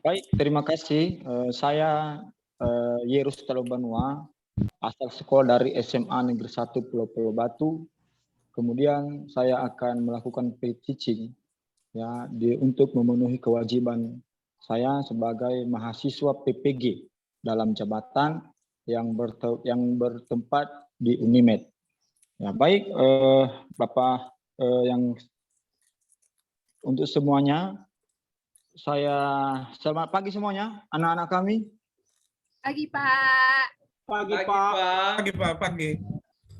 Baik, terima kasih. Saya Yerus Talobanua, asal sekolah dari SMA Negeri 1 Pulau Pulau Batu. Kemudian saya akan melakukan pre-teaching ya untuk memenuhi kewajiban saya sebagai mahasiswa PPG dalam jabatan yang bertempat di Unimed. Ya, baik Bapak yang untuk semuanya, selamat pagi semuanya, anak-anak kami. Pagi, Pak. Pagi, Pak. Pagi, Pak. Pagi.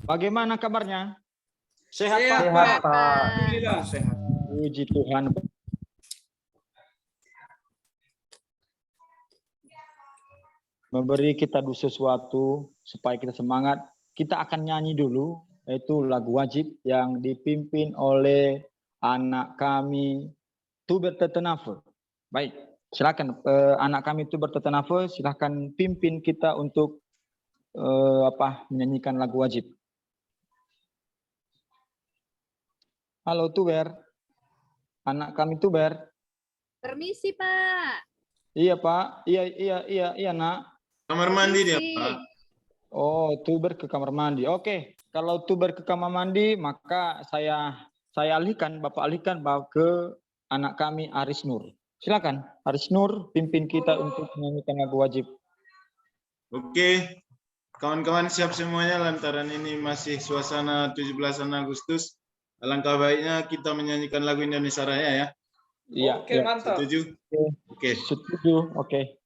Bagaimana kabarnya? Sehat, Pak. Sehat, Pak. Alhamdulillah sehat. Puji Tuhan. Memberi kita dulu sesuatu supaya kita semangat. Kita akan nyanyi dulu, yaitu lagu wajib yang dipimpin oleh anak kami Tuber Tetenafe. Baik, silakan anak kami Tuber Tetenafe, silakan pimpin kita untuk menyanyikan lagu wajib. Halo Tuber, anak kami Tuber. Permisi, Pak. Iya Pak, iya nak. Kamar mandi dia, Permisi. Pak. Oh, Tuber ke kamar mandi. Oke, kalau Tuber ke kamar mandi, maka saya alihkan, Bapak alihkan ke anak kami Aris Nur. Silakan, Aris Nur, pimpin kita untuk menyanyikan lagu wajib. Oke, kawan-kawan siap semuanya lantaran ini masih suasana 17 Agustus. Alangkah baiknya kita menyanyikan lagu Indonesia Raya ya. Iya. Oke, Ya. mantap. Setuju? Oke. Setuju. Oke.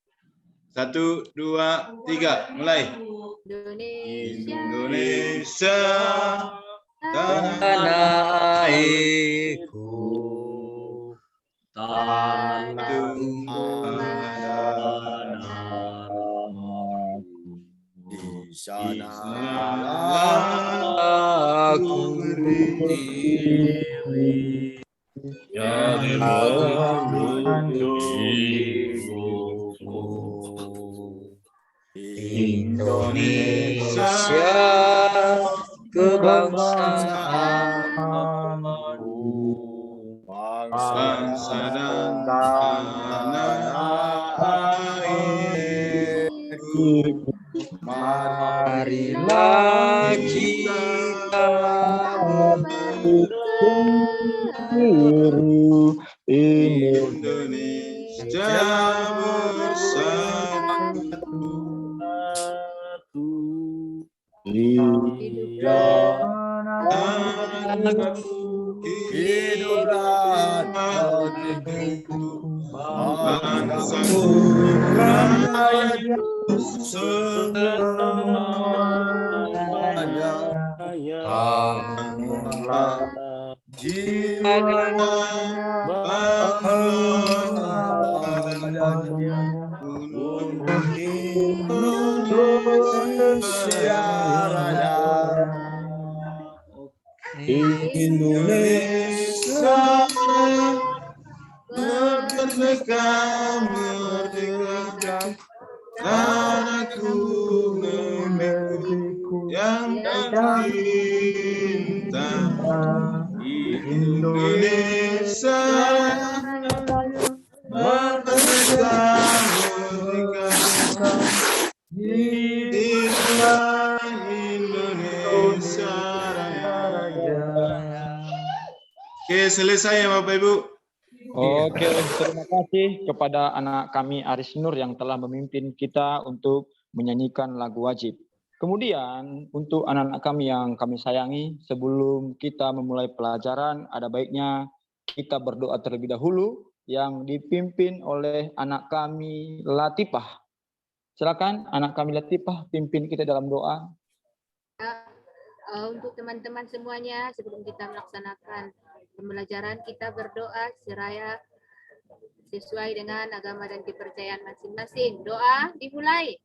1, 2, 3, mulai. Indonesia, Tanah airku, tanah di sana aku berdiri yang Indonesia kebangsaanku, bangsa dan tanah airku. Marilah kita Indonesia bersatu. hiduplah negeriku, Bangsaku rakyatku semuanya. bangunlah Jiwa bahagia untuk Indonesia Raya. Indonesia merdeka, merdeka, tanahku negeriku yang tercinta. Indonesia merdeka, merdeka, hiduplah Indonesia Raya. Oke, selesai ya Bapak Ibu. Oke, terima kasih kepada anak kami Aris Nur yang telah memimpin kita untuk menyanyikan lagu wajib. Kemudian untuk anak-anak kami yang kami sayangi, sebelum kita memulai pelajaran, ada baiknya kita berdoa terlebih dahulu yang dipimpin oleh anak kami Latifah. Silakan anak kami Latifah pimpin kita dalam doa. Untuk teman-teman semuanya, sebelum kita melaksanakan pembelajaran, kita berdoa seraya sesuai dengan agama dan kepercayaan masing-masing. Doa dimulai.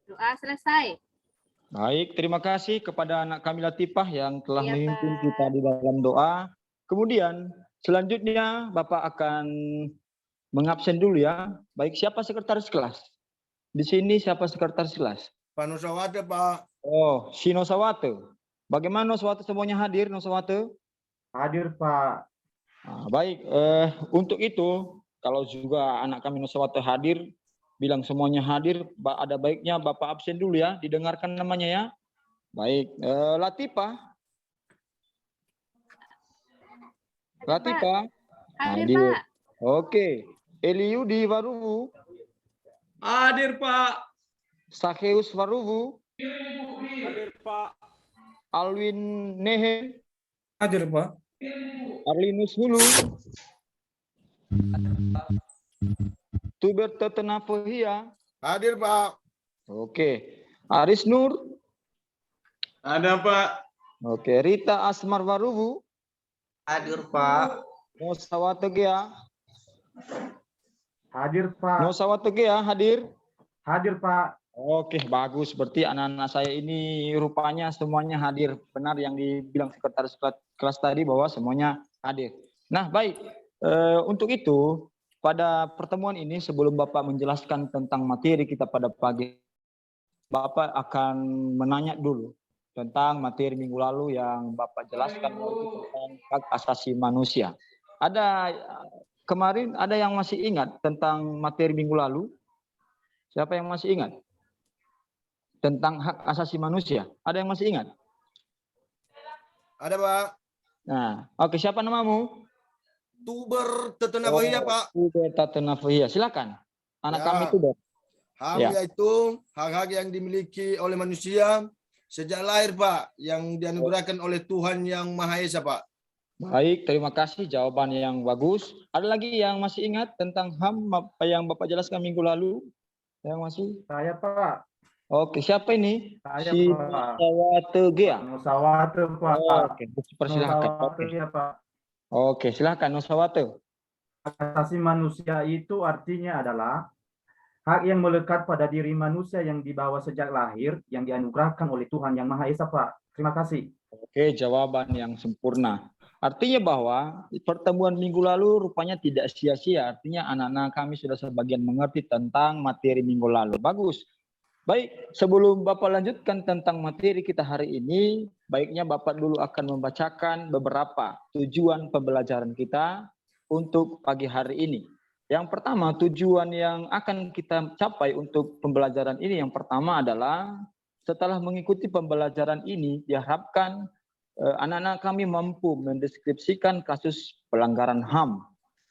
Doa selesai. Baik, terima kasih kepada anak kami Latifah yang telah Iya, memimpin Pak. kita di dalam doa. Kemudian selanjutnya Bapak akan mengabsen dulu ya. Baik, siapa sekretaris kelas? Di sini siapa sekretaris kelas? Pak Nusawate, Pak. Oh, si Nosawate. Bagaimana Nosawate semuanya hadir, Nosawate? Hadir, Pak. Nah, baik, untuk itu kalau juga anak kami Nusawata hadir, bilang semuanya hadir, ada baiknya Bapak absen dulu ya, didengarkan namanya ya. Baik, Latifah. Latifah. Hadir, Hadir. Pak. Oke. Eliudi Waruwu. Hadir, Pak. Sakeus Waruwu. Hadir, Pak. Alwin Nehe. Hadir, Pak. Arlinus Hulu. Tuber Tetenafohia. Hadir, Pak. Oke. Aris Nur. Ada, Pak. Oke. Rita Asmar Waruwu. Hadir, Pak. Nosawategea. Hadir, Pak. Nosawategea hadir. Hadir, Pak. Oke, bagus. Berarti anak-anak saya ini rupanya semuanya hadir. Benar yang dibilang sekretaris kelas tadi bahwa semuanya hadir. Nah, baik. Untuk itu, pada pertemuan ini sebelum Bapak menjelaskan tentang materi kita pada pagi, Bapak akan menanya dulu tentang materi minggu lalu yang Bapak jelaskan tentang hak asasi manusia. Kemarin ada yang masih ingat tentang materi minggu lalu? Siapa yang masih ingat? Tentang hak asasi manusia. Ada yang masih ingat? Ada, Pak. Nah, oke, siapa namamu? Tuber Tetenafohia, Pak. Tuber Tetenafohia. Silakan. Anak Ya. kami Tuber. Hak Ya. yaitu hak-hak yang dimiliki oleh manusia sejak lahir, Pak, yang dianugerahkan oleh Tuhan Yang Maha Esa, Pak. Baik, terima kasih jawaban yang bagus. Ada lagi yang masih ingat tentang HAM apa yang Bapak jelaskan minggu lalu? Yang masih? Saya, Pak. Oke, siapa ini? Saya, Si Pak. Nosawategea. Nusawate, Pak. Oke, persilahkan. Nusawate, Oke. ya, Pak. Oke, silakan Nosawate. Hak asasi manusia itu artinya adalah hak yang melekat pada diri manusia yang dibawa sejak lahir, yang dianugerahkan oleh Tuhan Yang Maha Esa, Pak. Terima kasih. Oke, jawaban yang sempurna. Artinya bahwa pertemuan minggu lalu rupanya tidak sia-sia. Artinya anak-anak kami sudah sebagian mengerti tentang materi minggu lalu. Bagus. Baik, sebelum Bapak lanjutkan tentang materi kita hari ini, baiknya Bapak dulu akan membacakan beberapa tujuan pembelajaran kita untuk pagi hari ini. Yang pertama, tujuan yang akan kita capai untuk pembelajaran ini yang pertama adalah setelah mengikuti pembelajaran ini diharapkan anak-anak kami mampu mendeskripsikan kasus pelanggaran HAM.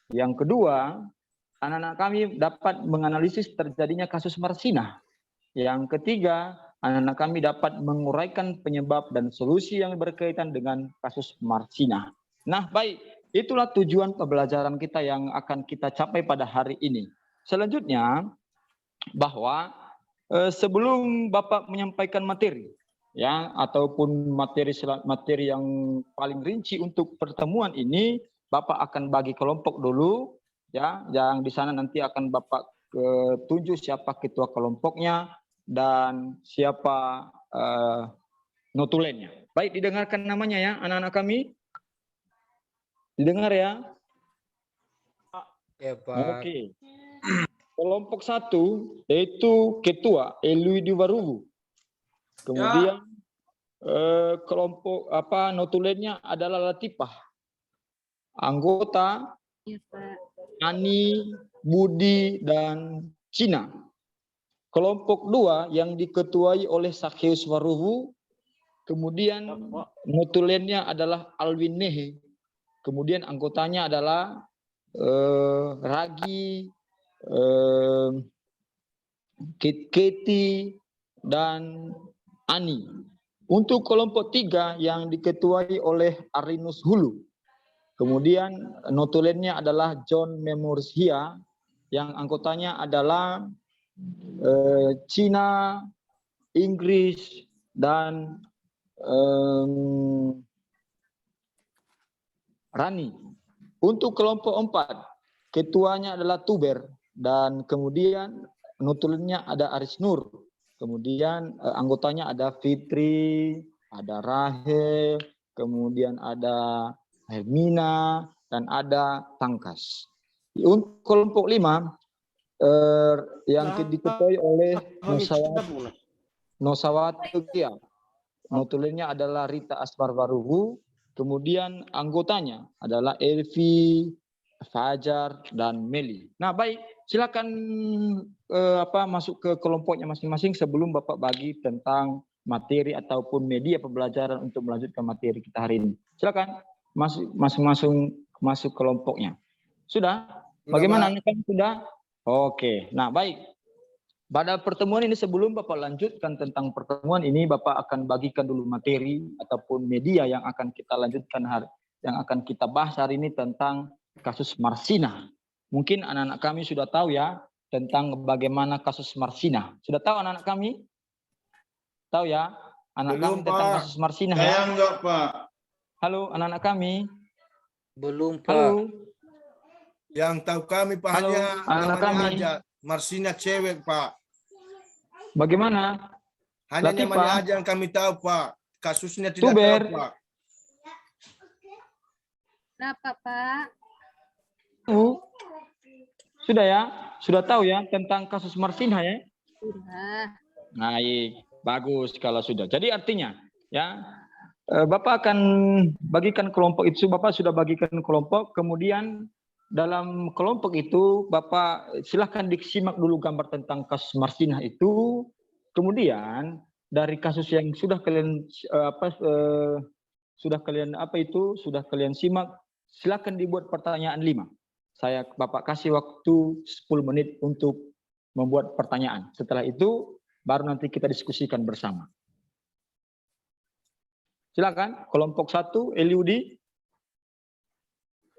Yang kedua, anak-anak kami dapat menganalisis terjadinya kasus Marsinah. Yang ketiga, anak-anak kami dapat menguraikan penyebab dan solusi yang berkaitan dengan kasus Marsinah. Nah, baik, itulah tujuan pembelajaran kita yang akan kita capai pada hari ini. Selanjutnya, bahwa sebelum Bapak menyampaikan materi, ya, ataupun materi yang paling rinci untuk pertemuan ini, Bapak akan bagi kelompok dulu, ya, yang di sana nanti akan Bapak tunjuk siapa ketua kelompoknya dan siapa notulennya. Baik, didengarkan namanya ya, anak-anak kami. Didengar ya? Ya, Pak. Oke. Kelompok 1 yaitu ketua Eliudi Waruwu. Kemudian kelompok notulennya adalah Latifah. Anggota Ya, Pak. Ani, Budi, dan Cina. Kelompok 2 yang diketuai oleh Sakeus Waruwu. Kemudian notulennya adalah Alwin Nehe. Kemudian anggotanya adalah Ragi, Keti, dan Ani. Untuk kelompok 3 yang diketuai oleh Arinus Hulu. Kemudian notulennya adalah John Memorsia, yang anggotanya adalah Cina, Inggris, dan Rani. Untuk kelompok 4, ketuanya adalah Tuber, dan kemudian notulennya ada Aris Nur. Kemudian anggotanya ada Fitri, ada Rahel, kemudian ada Hermina, dan ada Tangkas. Untuk kelompok 5 yang diketuai oleh Nosawategea. Notulennya adalah Rita Asmar Waruwu. Kemudian anggotanya adalah Elvi, Fajar, dan Meli. Nah, baik, silakan masuk ke kelompoknya masing-masing sebelum Bapak bagi tentang materi ataupun media pembelajaran untuk melanjutkan materi kita hari ini. Silakan masing-masing masuk kelompoknya. Sudah? Bagaimana anak-anak sudah? Oke. Nah, baik. Pada pertemuan ini sebelum Bapak lanjutkan tentang pertemuan ini, Bapak akan bagikan dulu materi ataupun media yang akan kita lanjutkan yang akan kita bahas hari ini tentang kasus Marsina. Mungkin anak-anak kami sudah tahu ya tentang bagaimana kasus Marsina. Sudah tahu anak-anak kami? Tahu ya? Anak Belum, kami tentang Pak. kasus Marsina Saya ya? enggak, Pak. Halo anak-anak kami. Belum, Pak. Halo. Yang tahu kami Pak Halo, hanya anak-anak namanya kami. aja. Marsina cewek Pak. Bagaimana? Hanya Latifah. namanya aja yang kami tahu Pak. Kasusnya tidak Tuber. tahu Pak. Kenapa, Pak? Sudah ya? Sudah tahu ya tentang kasus Marsina ya? Sudah. Baik, bagus kalau sudah. Jadi artinya ya Bapak akan bagikan kelompok itu, Bapak sudah bagikan kelompok, kemudian dalam kelompok itu Bapak silahkan disimak dulu gambar tentang kasus Marsina itu, kemudian dari kasus yang sudah kalian sudah kalian simak, silahkan dibuat pertanyaan 5. Bapak kasih waktu 10 menit untuk membuat pertanyaan. Setelah itu baru nanti kita diskusikan bersama. Silakan kelompok 1 Eliudi.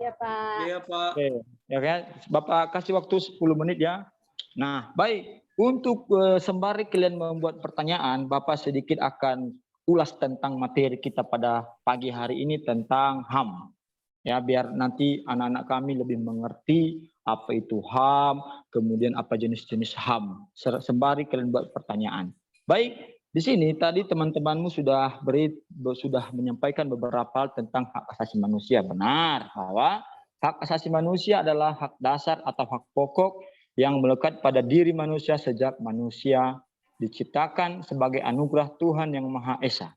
Ya, Pak. Iya, Pak. Oke, ya kan? Bapak kasih waktu 10 menit ya. Nah, baik. Untuk sembari kalian membuat pertanyaan, Bapak sedikit akan ulas tentang materi kita pada pagi hari ini tentang HAM. Ya, biar nanti anak-anak kami lebih mengerti apa itu HAM, kemudian apa jenis-jenis HAM. Sembari kalian buat pertanyaan. Baik, di sini tadi teman-temanmu sudah menyampaikan beberapa hal tentang hak asasi manusia. Benar bahwa hak asasi manusia adalah hak dasar atau hak pokok yang melekat pada diri manusia sejak manusia diciptakan sebagai anugerah Tuhan yang Maha Esa.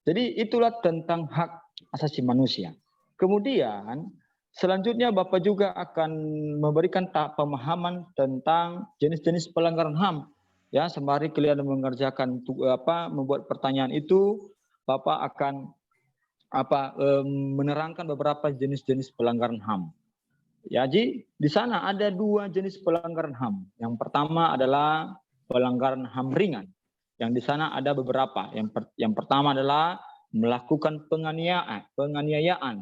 Jadi itulah tentang hak asasi manusia. Kemudian selanjutnya Bapak juga akan memberikan tahap pemahaman tentang jenis-jenis pelanggaran HAM. Ya, sembari kalian mengerjakan membuat pertanyaan itu, Bapak akan menerangkan beberapa jenis-jenis pelanggaran HAM. Ya, jadi di sana ada 2 jenis pelanggaran HAM. Yang pertama adalah pelanggaran HAM ringan. Yang di sana ada beberapa. Yang pertama adalah melakukan penganiayaan.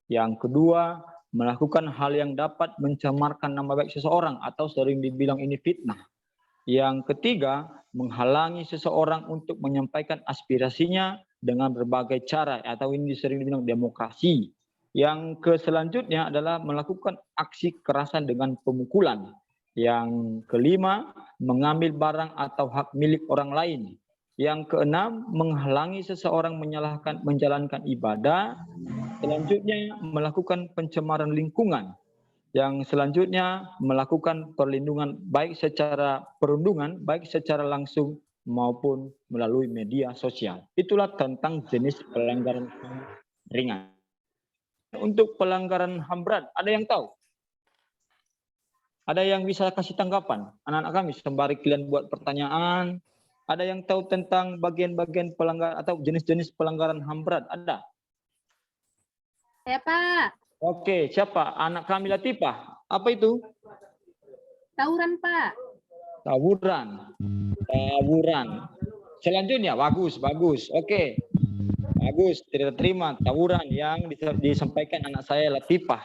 Yang kedua, melakukan hal yang dapat mencemarkan nama baik seseorang atau sering dibilang ini fitnah. Yang ketiga, menghalangi seseorang untuk menyampaikan aspirasinya dengan berbagai cara atau ini sering dibilang demokrasi. Yang selanjutnya adalah melakukan aksi kekerasan dengan pemukulan. Yang kelima, mengambil barang atau hak milik orang lain. Yang keenam, menghalangi seseorang menjalankan ibadah. Selanjutnya, melakukan pencemaran lingkungan. Yang selanjutnya, melakukan perundungan baik secara langsung maupun melalui media sosial. Itulah tentang jenis pelanggaran HAM ringan. Untuk pelanggaran HAM berat, ada yang tahu? Ada yang bisa kasih tanggapan? Anak-anak kami, sembari kalian buat pertanyaan, ada yang tahu tentang bagian-bagian pelanggaran atau jenis-jenis pelanggaran HAM berat? Ada? Ya, Pak. Oke, siapa? Anak kami Latifah. Apa itu? Tawuran, Pak. Tawuran. Selanjutnya, bagus. Oke. Bagus, terima. Tawuran yang disampaikan anak saya Latifah.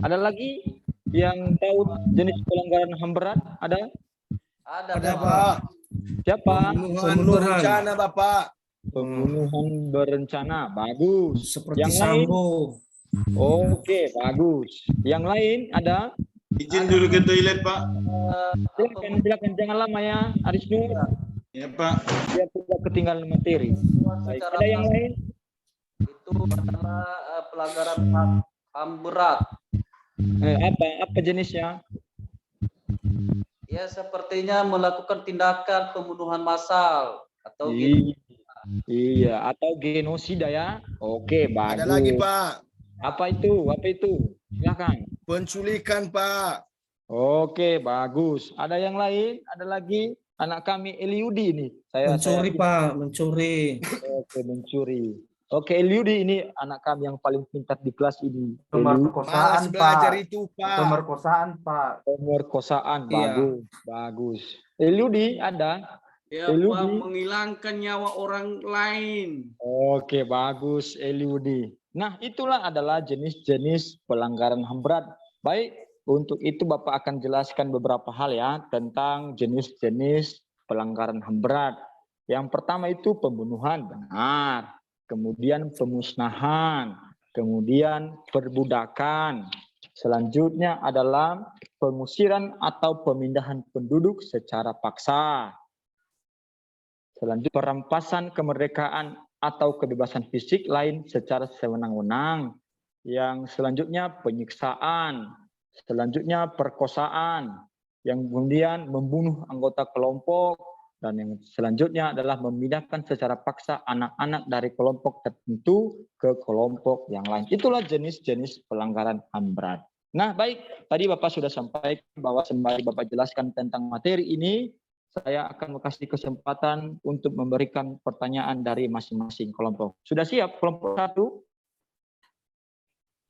Ada lagi yang tahu jenis pelanggaran HAM berat? Ada? Ada Pak. Siapa? Pembunuhan berencana Bapak. Pembunuhan berencana. Bagus. Seperti Yang lain? Sambo. Oke, bagus. Yang lain ada? Izin dulu ke toilet, Pak. Silakan jangan lama ya, Arisnu. Ya, Pak. Biar tidak ketinggalan materi. Baik. Ada yang lain? Itu adalah pelanggaran HAM berat. Apa jenisnya? Ya, sepertinya melakukan tindakan pembunuhan massal atau Iya, atau genosida ya. Oke, bagus. Ada lagi Pak, Apa itu? Apa itu? Silakan. penculikan Pak. Oke, bagus. Ada yang lain? Ada lagi? Anak kami Eliudi nih. Mencuri, Pak, mencuri. Oke, mencuri. Oke, Eliudi ini anak kami yang paling pintar di kelas ini. Eliudi. Pemerkosaan, Malas belajar Pak. itu Pak. Pemerkosaan, Pak. Pemerkosaan, Iya. bagus, bagus. Eliudi ada? Ya, Eliudi. Pak, menghilangkan nyawa orang lain. Oke, bagus, Eliudi. Nah, itulah adalah jenis-jenis pelanggaran HAM berat. Baik, untuk itu Bapak akan jelaskan beberapa hal ya tentang jenis-jenis pelanggaran HAM berat. Yang pertama itu pembunuhan, benar. Kemudian pemusnahan, kemudian perbudakan. Selanjutnya adalah pengusiran atau pemindahan penduduk secara paksa. Selanjutnya perampasan kemerdekaan atau kebebasan fisik lain secara sewenang-wenang. Yang selanjutnya penyiksaan. Selanjutnya perkosaan. Yang kemudian membunuh anggota kelompok. Dan yang selanjutnya adalah memindahkan secara paksa anak-anak dari kelompok tertentu ke kelompok yang lain. Itulah jenis-jenis pelanggaran HAM berat. Nah, baik. Tadi Bapak sudah sampaikan bahwa sembari Bapak jelaskan tentang materi ini, saya akan kasih kesempatan untuk memberikan pertanyaan dari masing-masing kelompok. Sudah siap kelompok 1?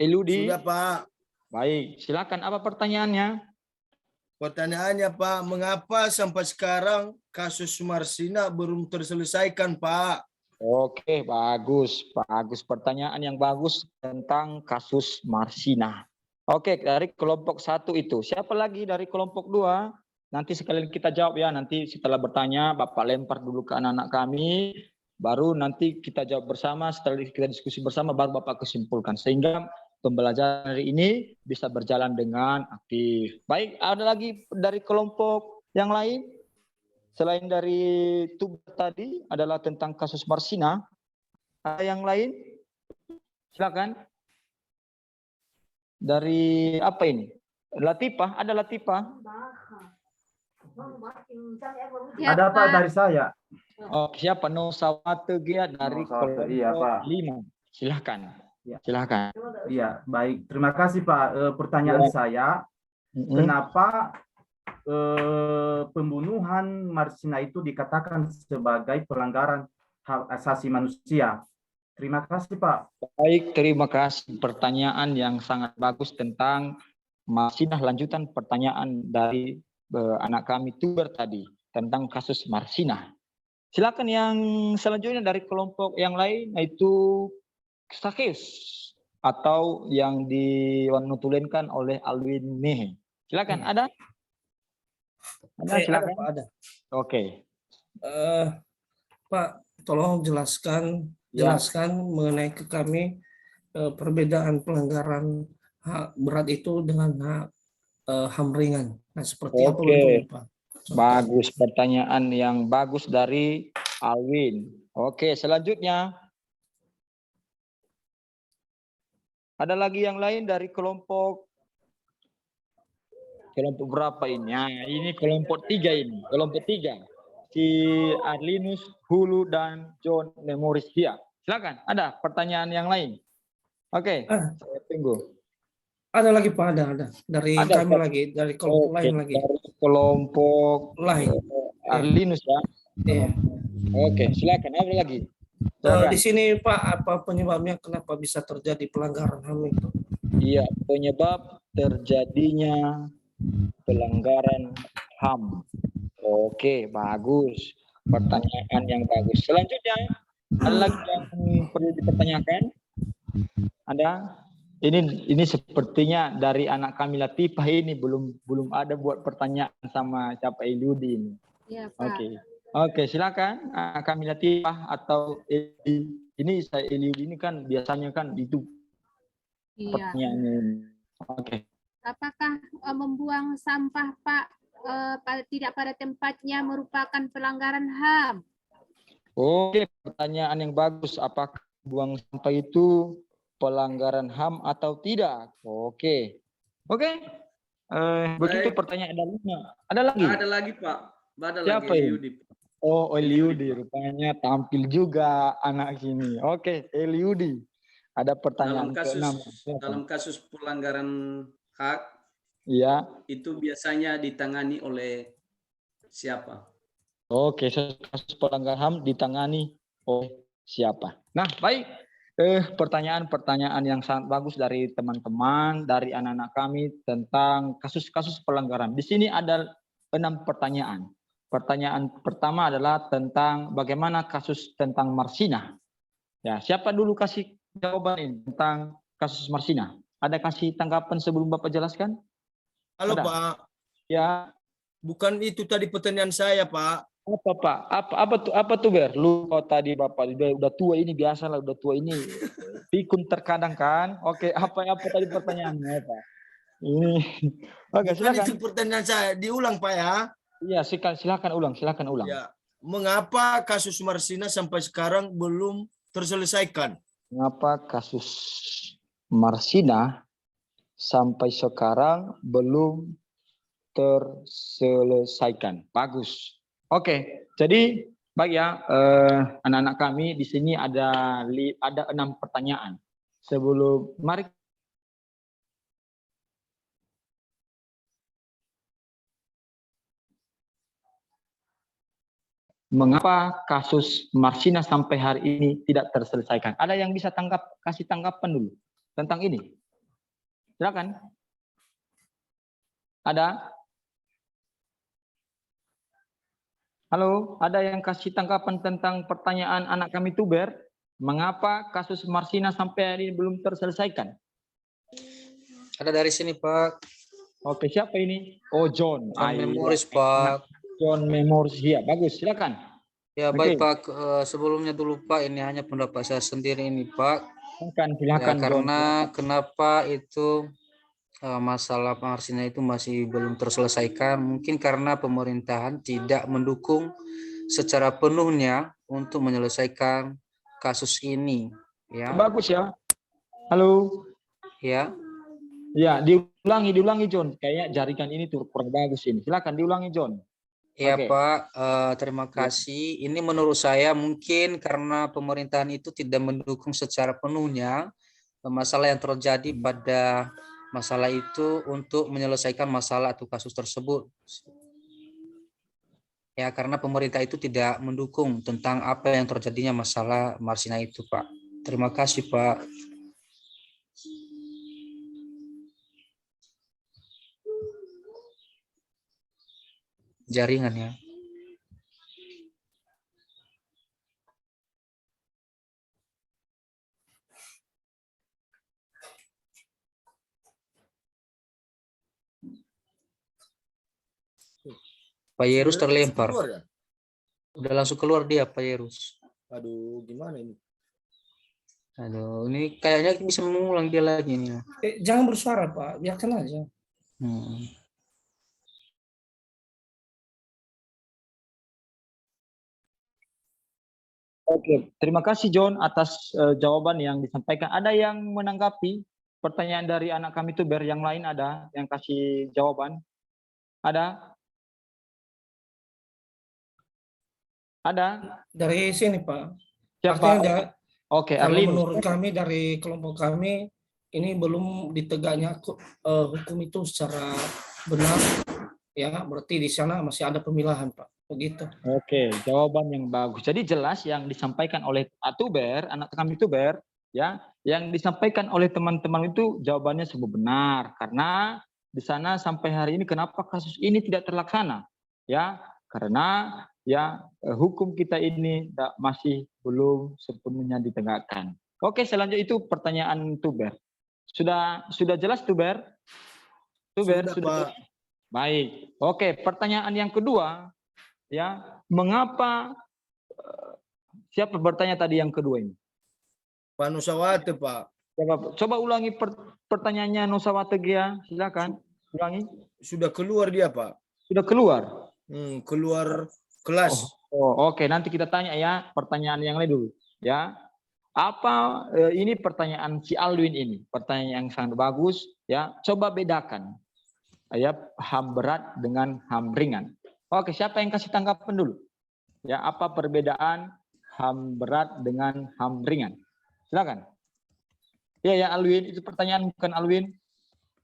Eliudi. Sudah Pak. Baik, silakan. Apa pertanyaannya? Pertanyaannya Pak, mengapa sampai sekarang kasus Sumarsina belum terselesaikan Pak? Oke, bagus. Bagus. Pertanyaan yang bagus tentang kasus Marsina. Oke, dari kelompok 1 itu. Siapa lagi dari kelompok 2? Nanti sekalian kita jawab ya. Nanti setelah bertanya, Bapak lempar dulu ke anak-anak kami. Baru nanti kita jawab bersama. Setelah kita diskusi bersama, baru Bapak kesimpulkan. Sehingga pembelajaran hari ini bisa berjalan dengan aktif. Baik, ada lagi dari kelompok yang lain? Selain dari tugas tadi adalah tentang kasus Marsina. Ada yang lain? Silakan. Dari apa ini? Latifah, ada Latifah? Ya, Ada Pak dari saya. Oh, siapa? Nusawate Gia dari Nusawate, kelompok iya, Pak. 5. Silakan. Ya. Silakan. Iya, baik. Terima kasih Pak. Pertanyaan Ya. saya, kenapa pembunuhan Marsina itu dikatakan sebagai pelanggaran hak asasi manusia? Terima kasih Pak. Baik, terima kasih. Pertanyaan yang sangat bagus tentang Marsina. Lanjutan pertanyaan dari anak kami Tuber tadi tentang kasus Marsina. Silakan yang selanjutnya dari kelompok yang lain, yaitu Sakis atau yang ditulenkan oleh Alwin Mehe. Silakan, ada? Ada, silakan. Pak, ada. Oke. Pak, tolong jelaskan mengenai ke kami perbedaan pelanggaran hak berat itu dengan hak HAM ringan. Nah, seperti apa Oke. itu, Pak? Bagus, pertanyaan yang bagus dari Alwin. Oke, selanjutnya. Ada lagi yang lain dari kelompok berapa ini? Nah, ini kelompok 3 ini. Kelompok 3. Si Arlinus, Hulu, dan John Memorisia. Silakan, ada pertanyaan yang lain? Oke, saya tunggu. Ada lagi Pak, ada. Dari Ada, kami Pak. lagi, dari kelompok lain lagi. Dari kelompok Lain. Arlinus ya. Iya. Oke, silakan. Ada lagi? Silakan. Di sini Pak, apa penyebabnya kenapa bisa terjadi pelanggaran HAM itu? Iya, penyebab terjadinya pelanggaran HAM. Oke, bagus. Pertanyaan yang bagus. Selanjutnya, ada lagi yang perlu dipertanyakan? Ada? Ini sepertinya dari anak kami Latifah ini belum ada buat pertanyaan sama siapa Eliudi ini. Ya, Pak. Oke, silakan kami Latifah atau ini saya Eliudi ini kan biasanya kan itu Iya. pertanyaannya. Oke. Apakah membuang sampah, Pak, tidak pada tempatnya merupakan pelanggaran HAM? Oke, pertanyaan yang bagus. Apakah buang sampah itu pelanggaran HAM atau tidak? Oke. Begitu Baik. pertanyaan ada 5. Ada lagi? Ada lagi Pak. Ada Siapa lagi ini? Yudi. Oh, Eliudi rupanya tampil juga anak sini. Oke, Eliudi. Ada pertanyaan ke-6. Dalam kasus pelanggaran hak Iya. itu biasanya ditangani oleh siapa? Oke, kasus pelanggaran HAM ditangani oleh siapa? Nah, baik. Pertanyaan-pertanyaan yang sangat bagus dari teman-teman, dari anak-anak kami tentang kasus-kasus pelanggaran. Di sini ada 6 pertanyaan. Pertanyaan pertama adalah tentang bagaimana kasus tentang Marsina. Ya, siapa dulu kasih jawaban ini tentang kasus Marsina? Ada kasih tanggapan sebelum Bapak jelaskan? Halo Ada? Pak, Ya, bukan itu tadi pertanyaan saya Pak. apa Pak? Apa tuh Ber? Lu tadi Bapak udah tua ini biasa lah, udah tua ini pikun terkadang kan. Oke, apa tadi pertanyaannya Pak? Ini. Oke, Bukan silakan. itu pertanyaan saya, diulang Pak ya. Iya, silakan ulang. Ya, mengapa kasus Marsina sampai sekarang belum terselesaikan? Mengapa kasus Marsina sampai sekarang belum terselesaikan? Bagus. Oke, jadi baik ya, anak-anak kami di sini ada 6 pertanyaan. Mari mengapa kasus Marsina sampai hari ini tidak terselesaikan? Ada yang bisa kasih tanggapan dulu tentang ini? Silakan. Ada? Halo, ada yang kasih tanggapan tentang pertanyaan anak kami Tuber? Mengapa kasus Marsina sampai hari ini belum terselesaikan? Ada dari sini, Pak. Oke, siapa ini? Oh, John. Memoris, Pak. John Memoris, ya, bagus. Silakan. Ya, baik, Pak. Sebelumnya dulu, Pak, ini hanya pendapat saya sendiri ini, Pak. Silakan, Ya, John. karena kenapa itu masalah Marsina itu masih belum terselesaikan, mungkin karena pemerintahan tidak mendukung secara penuhnya untuk menyelesaikan kasus ini, ya. Bagus ya. Halo. Ya. Ya, diulangi John. Kayaknya jaringan ini tuh kurang bagus ini. Silakan diulangi John. Ya, Oke. Pak, terima kasih. Ini menurut saya mungkin karena pemerintahan itu tidak mendukung secara penuhnya masalah yang terjadi pada masalah itu untuk menyelesaikan masalah atau kasus tersebut. Ya, karena pemerintah itu tidak mendukung tentang apa yang terjadinya masalah Marsina itu, Pak. Terima kasih, Pak. Jaringan ya. Pak Yerus terlempar. Ya? Udah langsung keluar dia, Pak Yerus. Aduh, gimana ini? Aduh, ini kayaknya bisa mengulang dia lagi nih. Jangan bersuara, Pak. Biarkan aja. Oke, terima kasih John atas jawaban yang disampaikan. Ada yang menanggapi pertanyaan dari anak kami itu Ber, yang lain ada yang kasih jawaban? Ada? Ada? Dari sini, Pak. Siapa? Artinya, Oke, kalau Arlin. menurut kami dari kelompok kami, ini belum ditegaknya hukum itu secara benar. Ya, berarti di sana masih ada pemilahan, Pak. Begitu. Oke, jawaban yang bagus. Jadi jelas yang disampaikan oleh Atuber, anak kami Tuber, ya, yang disampaikan oleh teman-teman itu jawabannya semua benar. Karena di sana sampai hari ini kenapa kasus ini tidak terlaksana? Ya, karena ya hukum kita ini masih belum sepenuhnya ditegakkan. Oke, selanjutnya itu pertanyaan Tuber. Sudah jelas Tuber? Tuber sudah. Baik. Oke, pertanyaan yang kedua, ya, mengapa siapa bertanya tadi yang kedua ini? Pak Nusawate, Pak. Coba ulangi pertanyaannya Nusawate Gia, silakan ulangi. Sudah keluar dia, Pak. Sudah keluar. Keluar kelas. Oke, nanti kita tanya ya pertanyaan yang lain dulu, ya. Apa ini pertanyaan si Alwin ini? Pertanyaan yang sangat bagus, ya. Coba bedakan ya HAM berat dengan HAM ringan. Oke, siapa yang kasih tanggapan dulu? Ya, apa perbedaan HAM berat dengan HAM ringan? Silakan. Ya, ya Alwin, itu pertanyaan bukan Alwin.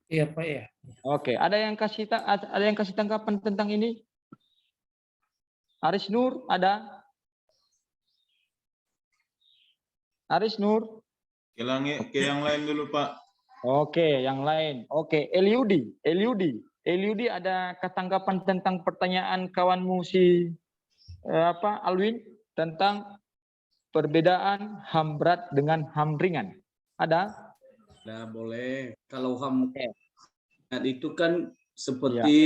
Iya Pak ya. Oke, ada yang kasih tanggapan tentang ini? Aris Nur ada? Aris Nur? Ke yang lain dulu, Pak. Oke, yang lain. Oke, Eliudi ada ketanggapan tentang pertanyaan kawanmu si Alwin tentang perbedaan HAM berat dengan HAM ringan. Ada? Nah, boleh. Kalau HAM itu kan Iya. seperti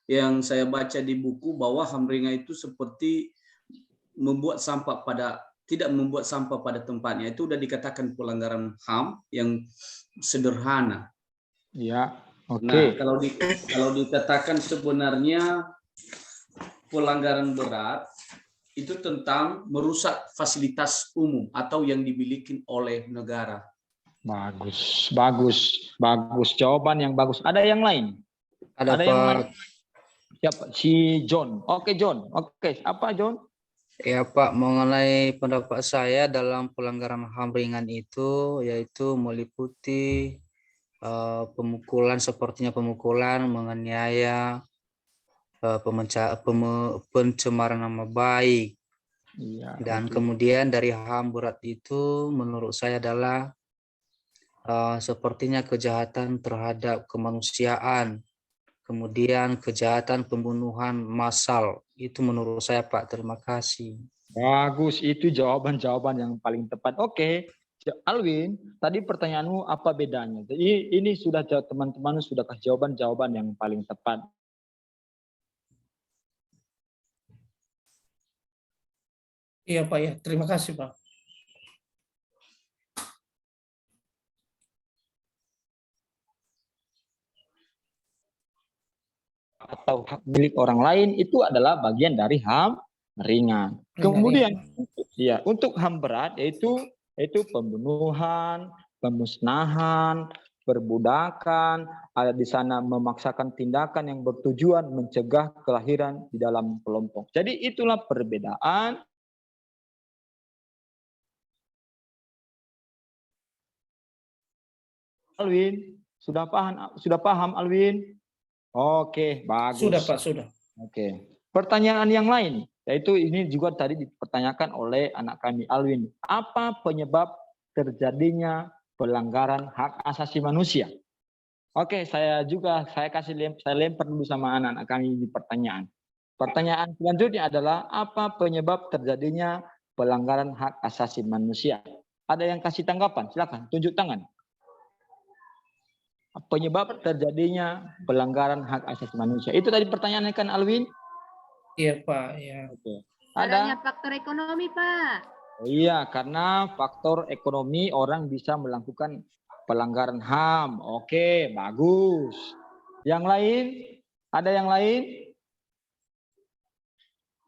yang saya baca di buku bahwa HAM ringan itu seperti tidak membuat sampah pada tempatnya. Itu sudah dikatakan pelanggaran HAM yang sederhana. Iya. Oke. Nah, kalau dikatakan sebenarnya pelanggaran berat itu tentang merusak fasilitas umum atau yang dimiliki oleh negara. Bagus. Jawaban yang bagus. Ada yang lain? Ada yang Pak. lain? Siapa? Si John. Oke, John. Oke, apa John? Ya Pak, mengenai pendapat saya dalam pelanggaran HAM ringan itu yaitu meliputi pemukulan, sepertinya pemukulan, menganiaya, pencemaran nama baik. Iya. Dan kemudian dari HAM berat itu menurut saya adalah sepertinya kejahatan terhadap kemanusiaan, kemudian kejahatan pembunuhan massal. Itu menurut saya Pak. Terima kasih. Bagus, itu jawaban-jawaban yang paling tepat. Oke, Alwin, tadi pertanyaanmu apa bedanya? Jadi ini sudah teman-teman sudah kasih jawaban-jawaban yang paling tepat. Iya Pak ya. Terima kasih Pak. Atau hak milik orang lain itu adalah bagian dari HAM ringan. Kemudian ya, untuk HAM berat yaitu pembunuhan, pemusnahan, perbudakan, ada di sana memaksakan tindakan yang bertujuan mencegah kelahiran di dalam kelompok. Jadi itulah perbedaan Alwin. Sudah paham Alwin? Oke, bagus. Sudah Pak, sudah. Oke. Pertanyaan yang lain, yaitu ini juga tadi dipertanyakan oleh anak kami Alwin. Apa penyebab terjadinya pelanggaran hak asasi manusia? Oke, saya lempar dulu sama anak-anak kami di pertanyaan. Pertanyaan selanjutnya adalah apa penyebab terjadinya pelanggaran hak asasi manusia? Ada yang kasih tanggapan? Silakan, tunjuk tangan. Penyebab terjadinya pelanggaran hak asasi manusia. Itu tadi pertanyaan kan Alwin? Iya Pak. Ya. Oke. Adanya faktor ekonomi, Pak. Oh iya, karena faktor ekonomi orang bisa melakukan pelanggaran HAM. Oke, bagus. Yang lain? Ada yang lain?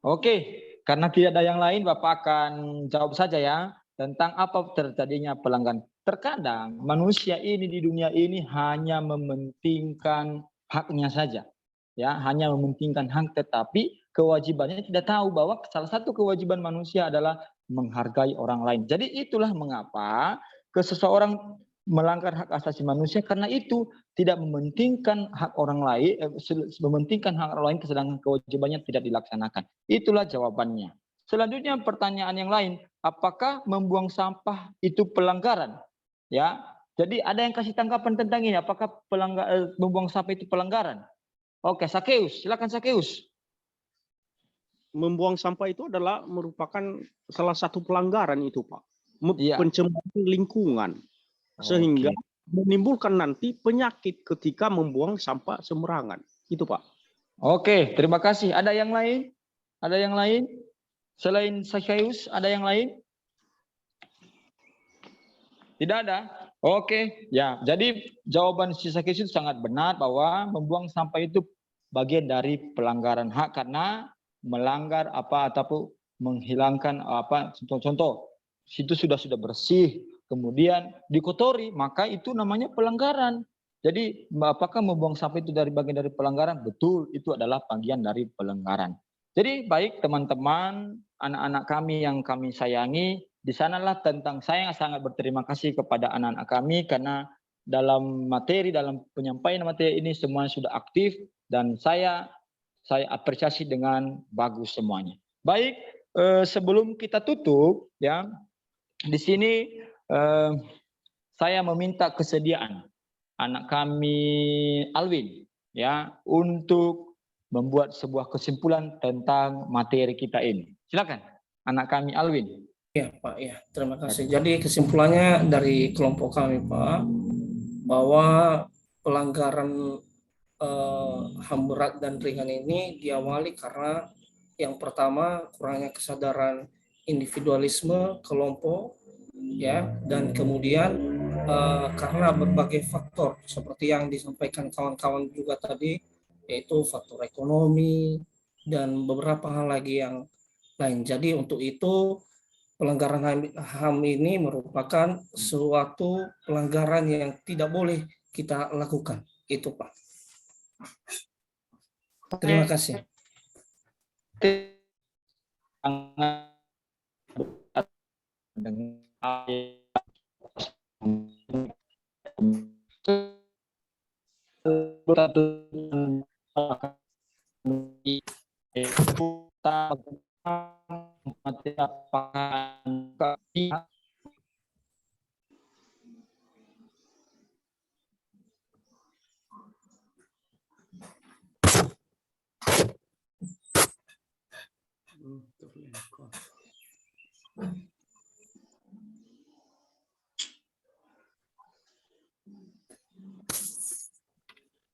Oke, karena tidak ada yang lain, Bapak akan jawab saja ya tentang apa terjadinya pelanggaran. Terkadang manusia ini di dunia ini hanya mementingkan haknya saja, ya, hanya mementingkan hak, tetapi kewajibannya tidak tahu bahwa salah satu kewajiban manusia adalah menghargai orang lain. Jadi itulah mengapa seseorang melanggar hak asasi manusia, karena itu tidak mementingkan hak orang lain, mementingkan hak orang lain, sedangkan kewajibannya tidak dilaksanakan. Itulah jawabannya. Selanjutnya pertanyaan yang lain, apakah membuang sampah itu pelanggaran? Ya, jadi ada yang kasih tanggapan tentang ini. Apakah membuang sampah itu pelanggaran? Oke, Sakeus, silakan Sakeus. Membuang sampah itu adalah merupakan salah satu pelanggaran itu, Pak. Iya. Pencemaran lingkungan, sehingga menimbulkan nanti penyakit ketika membuang sampah sembarangan. Itu, Pak. Oke, terima kasih. Ada yang lain? Ada yang lain? Selain Sakeus, ada yang lain? Tidak ada. Oke, ya. Jadi jawaban si Sakeus itu sangat benar bahwa membuang sampah itu bagian dari pelanggaran hak karena melanggar ataupun menghilangkan contoh situ sudah bersih kemudian dikotori, maka itu namanya pelanggaran. Jadi apakah membuang sampah itu dari bagian dari pelanggaran? Betul, itu adalah bagian dari pelanggaran. Jadi baik teman-teman, anak-anak kami yang kami sayangi, di sanalah tentang saya sangat berterima kasih kepada anak-anak kami karena dalam penyampaian materi ini semuanya sudah aktif dan saya apresiasi dengan bagus semuanya. Baik, sebelum kita tutup ya, di sini saya meminta kesediaan anak kami Alwin ya untuk membuat sebuah kesimpulan tentang materi kita ini. Silakan, anak kami Alwin. Ya Pak, ya terima kasih. Jadi kesimpulannya dari kelompok kami Pak, bahwa pelanggaran HAM berat dan ringan ini diawali karena yang pertama kurangnya kesadaran individualisme kelompok ya, dan kemudian karena berbagai faktor seperti yang disampaikan kawan-kawan juga tadi, yaitu faktor ekonomi dan beberapa hal lagi yang lain. Jadi untuk itu pelanggaran HAM ini merupakan suatu pelanggaran yang tidak boleh kita lakukan. Itu Pak. Terima kasih.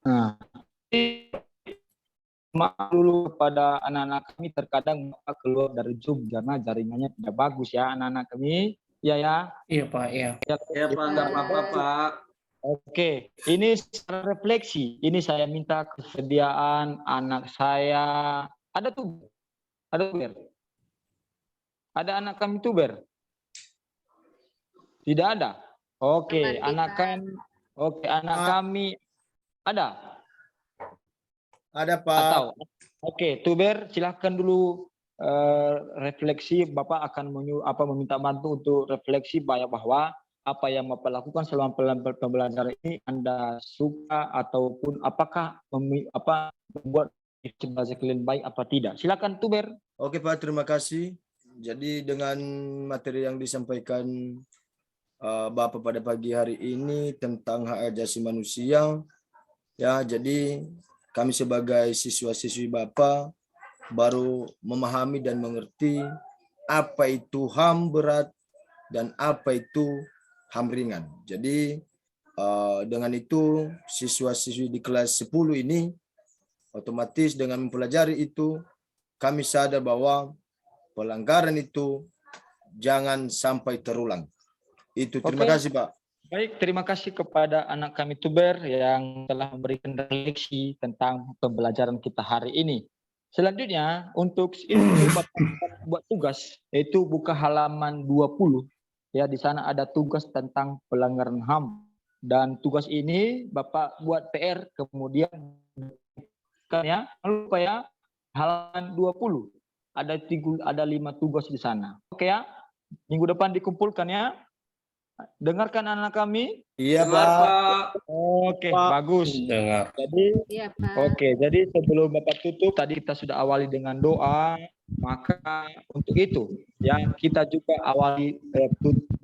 Nah, maaf dulu kepada anak-anak kami, terkadang Bapak keluar dari Zoom karena jaringannya tidak bagus ya anak-anak kami. Iya ya. Iya Pak, iya. Ya Pak, nggak apa-apa Pak. Oke, ini secara refleksi. Ini saya minta kesediaan anak saya. Ada tuh, tuber. Ada anak kami tuber? Tidak ada. Oke, anak kami ada. Ada Pak. Atau oke, tuber silahkan dulu refleksi. Bapak akan meminta bantu untuk refleksi bahwa apa yang Bapak lakukan selama pembelajaran ini Anda suka ataupun apakah membuat belajar kalian baik apa tidak. Silakan tuber. Oke Pak, terima kasih. Jadi dengan materi yang disampaikan Bapak pada pagi hari ini tentang hak asasi manusia, ya jadi kami sebagai siswa-siswi Bapak baru memahami dan mengerti apa itu HAM berat dan apa itu HAM ringan. Jadi dengan itu siswa-siswi di kelas 10 ini otomatis dengan mempelajari itu kami sadar bahwa pelanggaran itu jangan sampai terulang. Itu terima kasih Pak. Baik, terima kasih kepada anak kami tuber yang telah memberikan refleksi tentang pembelajaran kita hari ini. Selanjutnya untuk buat tugas, yaitu buka halaman 20. Ya, di sana ada tugas tentang pelanggaran HAM. Dan tugas ini Bapak buat PR, kemudian kan ya, lupa ya, halaman 20. Ada 5 tugas di sana. Oke ya, minggu depan dikumpulkan ya. Dengarkan anak kami? Iya Pak. Oke, bagus. Dengar. Jadi, Iya, Pak. oke, jadi sebelum Bapak tutup, tadi kita sudah awali dengan doa, maka untuk itu ya kita juga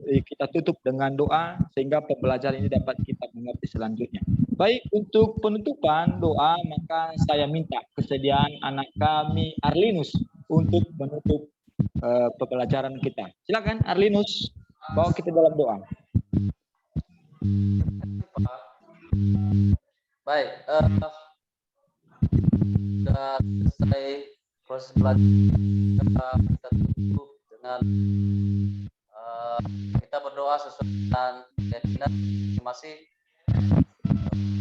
kita tutup dengan doa sehingga pembelajaran ini dapat kita mengerti selanjutnya. Baik, untuk penutupan doa, maka saya minta kesediaan anak kami Arlinus untuk menutup pembelajaran kita. Silakan Arlinus. Bawa kita dalam doa. Baik, sudah selesai proses belajar, kita tutup dengan kita berdoa sesuai dengan keyakinan masing-masing.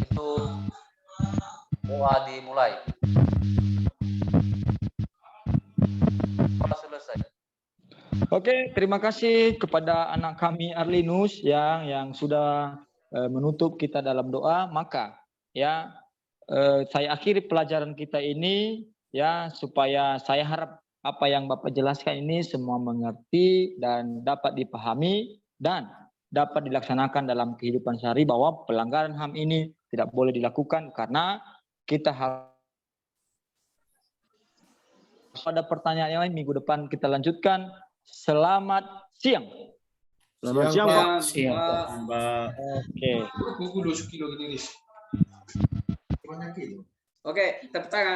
Itu doa dimulai. Selesai. Oke, terima kasih kepada anak kami Arlinus yang sudah menutup kita dalam doa. Maka ya saya akhiri pelajaran kita ini ya, supaya saya harap apa yang Bapak jelaskan ini semua mengerti dan dapat dipahami dan dapat dilaksanakan dalam kehidupan sehari, bahwa pelanggaran HAM ini tidak boleh dilakukan karena kita harus. Pada pertanyaan yang lain minggu depan kita lanjutkan. Selamat siang. Selamat siang, Pak. Siang. Oke. Oke, tepuk tangan.